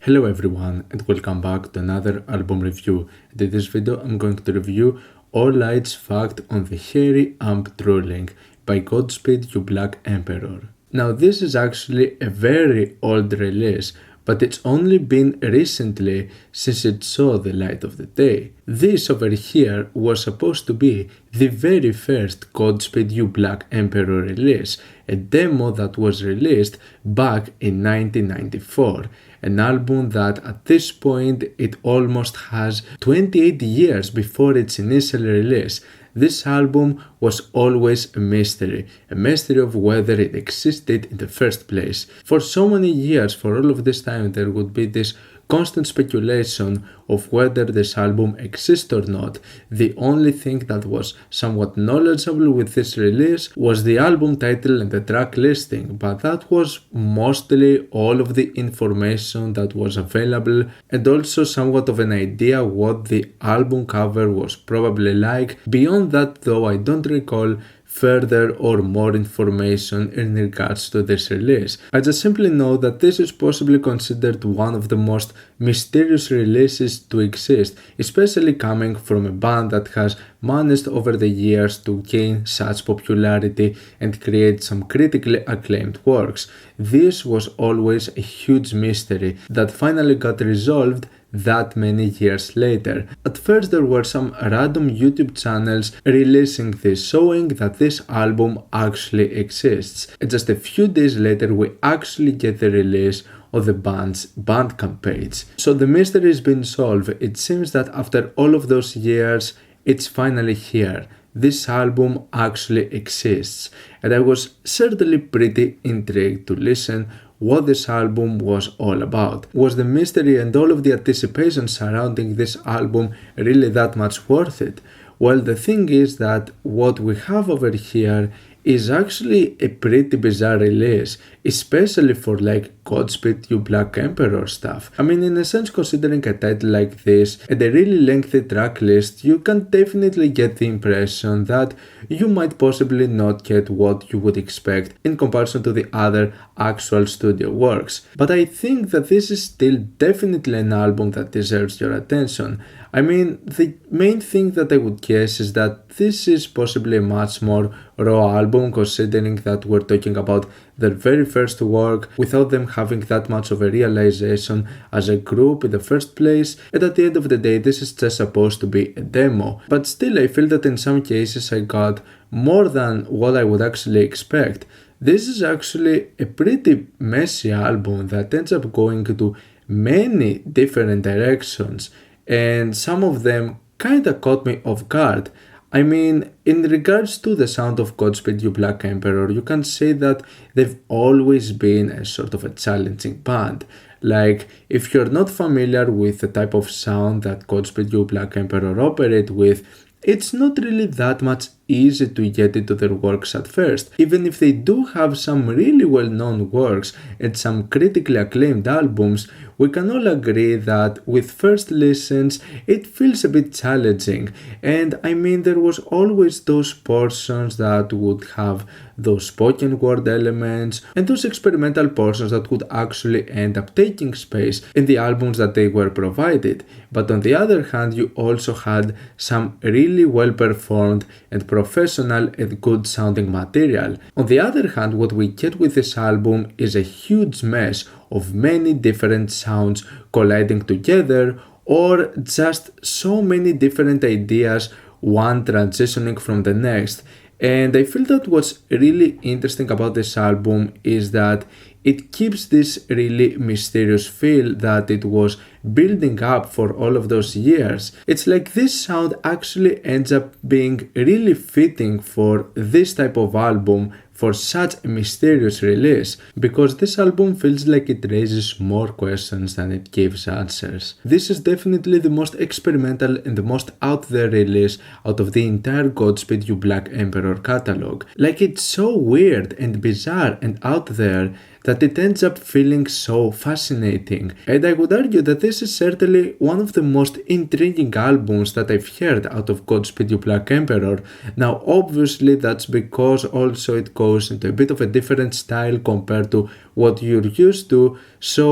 Hello everyone and welcome back to another album review. In this video I'm going to review All Light's Fact on the Hairy Amp Drooling by Godspeed You Black Emperor. Now this is actually a very old release, but it's only been recently since it saw the light of the day. This over here was supposed to be the very first Godspeed You Black Emperor release, a demo that was released back in 1994. An album that at this point it almost has 28 years before its initial release. This album was always a mystery of whether it existed in the first place. For so many years, for all of this time, there would be this constant speculation of whether this album exists or not. The only thing that was somewhat knowledgeable with this release was the album title and the track listing, but that was mostly all of the information that was available, and also somewhat of an idea what the album cover was probably like. Beyond that though, I don't recall further or more information in regards to this release. I just simply know that this is possibly considered one of the most mysterious releases to exist, especially coming from a band that has managed over the years to gain such popularity and create some critically acclaimed works. This was always a huge mystery that finally got resolved that many years later. At first there were some random YouTube channels releasing this, showing that this album actually exists, and just a few days later we actually get the release of the band's Bandcamp page. So the mystery has been solved. It seems that after all of those years it's finally here. This album actually exists, and I was certainly pretty intrigued to listen what this album was all about. Was the mystery and all of the anticipation surrounding this album really that much worth it? Well, the thing is that what we have over here is actually a pretty bizarre release, especially for like Godspeed You Black Emperor stuff. I mean, in a sense, considering a title like this and a really lengthy track list, you can definitely get the impression that you might possibly not get what you would expect in comparison to the other actual studio works. But I think that this is still definitely an album that deserves your attention. I mean, the main thing that I would guess is that this is possibly a much more raw album, considering that we're talking about their very first work without them having that much of a realization as a group in the first place, and at the end of the day this is just supposed to be a demo. But still, I feel that in some cases I got more than what I would actually expect. This is actually a pretty messy album that ends up going to many different directions, and some of them kinda caught me off guard. I mean, in regards to the sound of Godspeed You Black Emperor, you can say that they've always been a sort of a challenging band. Like, if you're not familiar with the type of sound that Godspeed You Black Emperor operate with, it's not really that much easy to get into their works at first. Even if they do have some really well-known works and some critically acclaimed albums, we can all agree that with first listens it feels a bit challenging. And I mean, there was always those portions that would have those spoken word elements and those experimental portions that would actually end up taking space in the albums that they were provided. But on the other hand, you also had some really well performed and professional and good sounding material. On the other hand, what we get with this album is a huge mess of many different sounds colliding together, or just so many different ideas, one transitioning from the next. And I feel that what's really interesting about this album is that it keeps this really mysterious feel that it was building up for all of those years. It's like this sound actually ends up being really fitting for this type of album, for such a mysterious release, because this album feels like it raises more questions than it gives answers. This is definitely the most experimental and the most out there release out of the entire Godspeed You Black Emperor catalog. Like, it's so weird and bizarre and out there that it ends up feeling so fascinating. And I would argue that this is certainly one of the most intriguing albums that I've heard out of Godspeed You Black Emperor. Now obviously that's because also it goes goes into a bit of a different style compared to what you're used to. So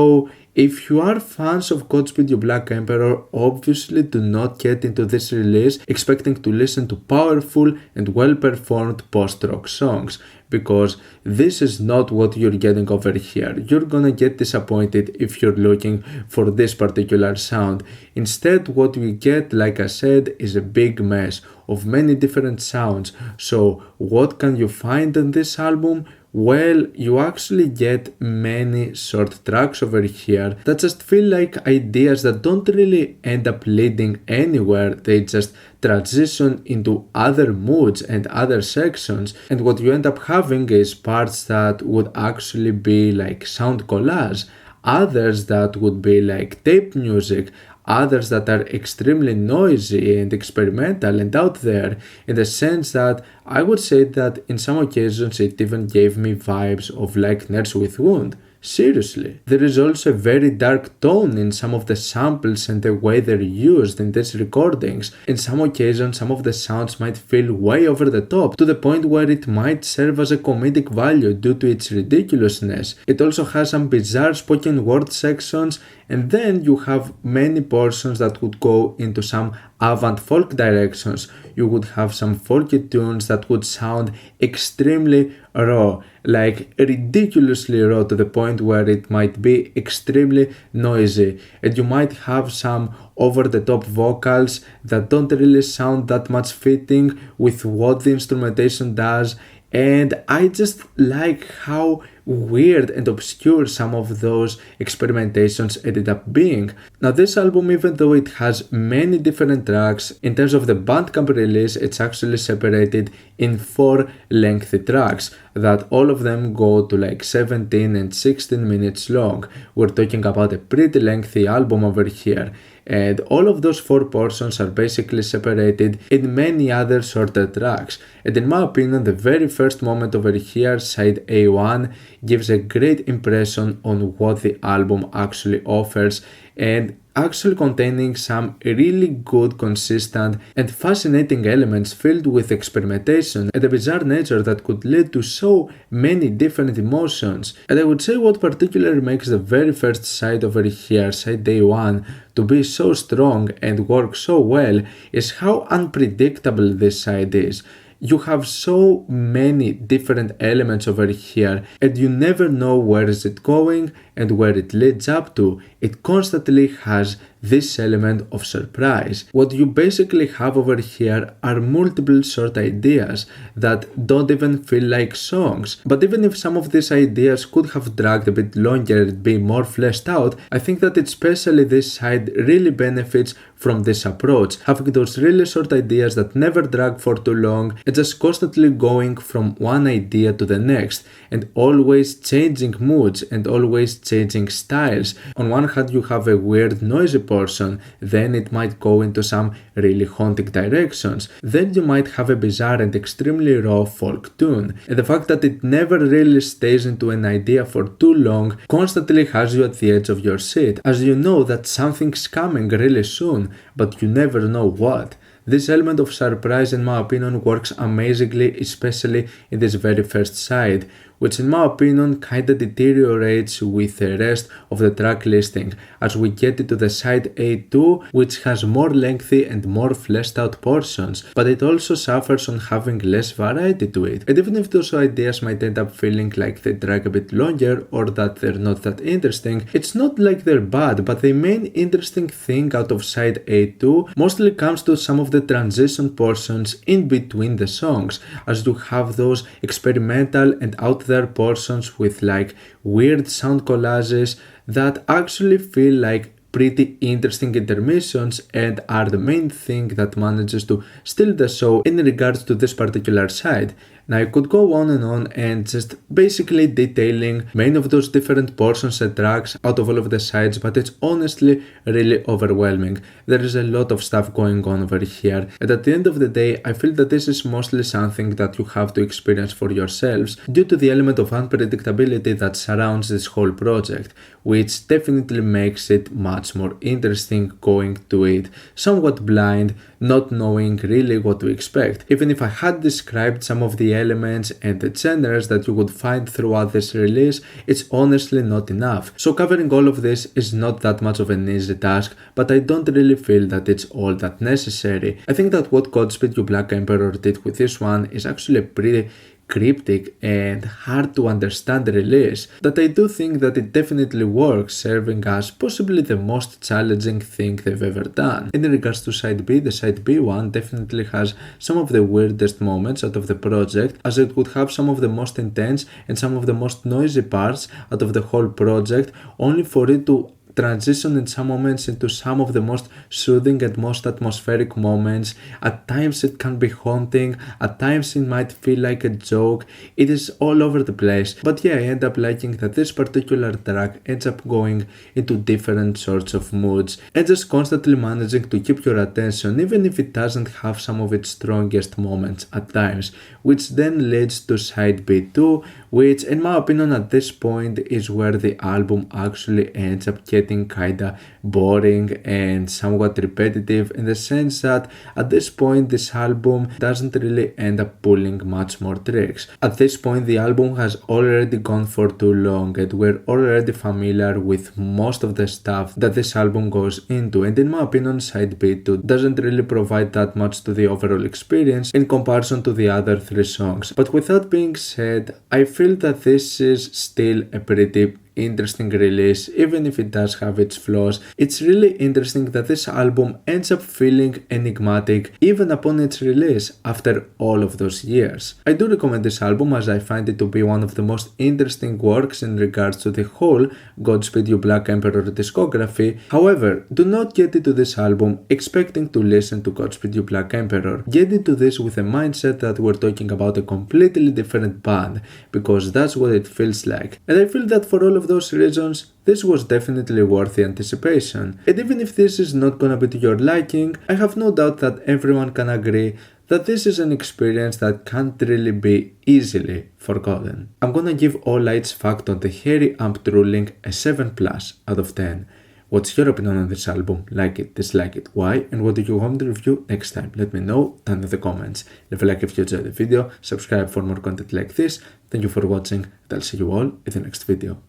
if you are fans of Godspeed You Black Emperor, obviously do not get into this release expecting to listen to powerful and well-performed post-rock songs, because this is not what you're getting over here. You're gonna get disappointed if you're looking for this particular sound. Instead, what we get, like I said, is a big mess of many different sounds. So what can you find on this album? Well, you actually get many short tracks over here that just feel like ideas that don't really end up leading anywhere. They just transition into other moods and other sections, and what you end up having is parts that would actually be like sound collage, others that would be like tape music, others that are extremely noisy and experimental and out there, in the sense that I would say that in some occasions it even gave me vibes of like Nerds with Wound. Seriously. There is also a very dark tone in some of the samples and the way they're used in these recordings. In some occasions, some of the sounds might feel way over the top, to the point where it might serve as a comedic value due to its ridiculousness. It also has some bizarre spoken word sections, and then you have many portions that would go into some Avant-Folk directions. You would have some folky tunes that would sound extremely raw, like ridiculously raw, to the point where it might be extremely noisy, and you might have some over-the-top vocals that don't really sound that much fitting with what the instrumentation does. And I just like how weird and obscure some of those experimentations ended up being. Now this album, even though it has many different tracks, in terms of the Bandcamp release, it's actually separated in 4 lengthy tracks that all of them go to like 17 and 16 minutes long. We're talking about a pretty lengthy album over here. And all of those 4 portions are basically separated in many other shorter tracks. And in my opinion, the very first moment over here, side A1, gives a great impression on what the album actually offers, and actually containing some really good, consistent and fascinating elements filled with experimentation and a bizarre nature that could lead to so many different emotions. And I would say what particularly makes the very first side over here, side A1, to be so strong and work so well is how unpredictable this side is. You have so many different elements over here, and you never know where is it going and where it leads up to. It constantly has this element of surprise. What you basically have over here are multiple short ideas that don't even feel like songs. But even if some of these ideas could have dragged a bit longer and be more fleshed out, I think that especially this side really benefits from this approach, having those really short ideas that never drag for too long and just constantly going from one idea to the next, and always changing moods and always changing styles. On one hand, you have a weird noisy portion, then it might go into some really haunting directions, then you might have a bizarre and extremely raw folk tune, and the fact that it never really stays into an idea for too long constantly has you at the edge of your seat, as you know that something's coming really soon, but you never know what. This element of surprise, in my opinion, works amazingly, especially in this very first side, which in my opinion kinda deteriorates with the rest of the track listing as we get into the side A2, which has more lengthy and more fleshed out portions, but it also suffers on having less variety to it. And even if those ideas might end up feeling like they drag a bit longer or that they're not that interesting, it's not like they're bad, but the main interesting thing out of side A2 mostly comes to some of the transition portions in between the songs, as you have those experimental and out there portions with like weird sound collages that actually feel like pretty interesting intermissions and are the main thing that manages to steal the show in regards to this particular side. Now I could go on and just basically detailing many of those different portions and tracks out of all of the sides, but it's honestly really overwhelming. There is a lot of stuff going on over here, and at the end of the day I feel that this is mostly something that you have to experience for yourselves due to the element of unpredictability that surrounds this whole project, which definitely makes it much more interesting going to it somewhat blind, not knowing really what to expect. Even if I had described some of the elements and the genres that you would find throughout this release, it's honestly not enough. So covering all of this is not that much of an easy task, but I don't really feel that it's all that necessary. I think that what Godspeed You Black Emperor did with this one is actually a pretty cryptic and hard to understand release, that I do think that it definitely works, serving as possibly the most challenging thing they've ever done. In regards to side B, the side B one definitely has some of the weirdest moments out of the project, as it would have some of the most intense and some of the most noisy parts out of the whole project, only for it to transition in some moments into some of the most soothing and most atmospheric moments. At times it can be haunting, at times it might feel like a joke. It is all over the place, but yeah, I end up liking that this particular track ends up going into different sorts of moods and just constantly managing to keep your attention, even if it doesn't have some of its strongest moments at times, which then leads to side B2, which in my opinion at this point is where the album actually ends up getting kinda boring and somewhat repetitive, in the sense that at this point this album doesn't really end up pulling much more tricks. At this point the album has already gone for too long and we're already familiar with most of the stuff that this album goes into, and in my opinion side B2 doesn't really provide that much to the overall experience in comparison to the other three songs. But with that being said, I feel that this is still a pretty interesting release, even if it does have its flaws. It's really interesting that this album ends up feeling enigmatic even upon its release after all of those years. I do recommend this album as I find it to be one of the most interesting works in regards to the whole Godspeed You Black Emperor discography. However, do not get into this album expecting to listen to Godspeed You Black Emperor. Get into this with a mindset that we're talking about a completely different band, because that's what it feels like. And I feel that for all of those reasons, this was definitely worth the anticipation. And even if this is not gonna be to your liking, I have no doubt that everyone can agree that this is an experience that can't really be easily forgotten. I'm gonna give All Lights Fact on the Hairy Amp Drooling a 7+ out of 10. What's your opinion on this album? Like it, dislike it, why, and what do you want me to review next time? Let me know down in the comments. Leave a like if you enjoyed the video, subscribe for more content like this. Thank you for watching, and I'll see you all in the next video.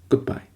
Goodbye.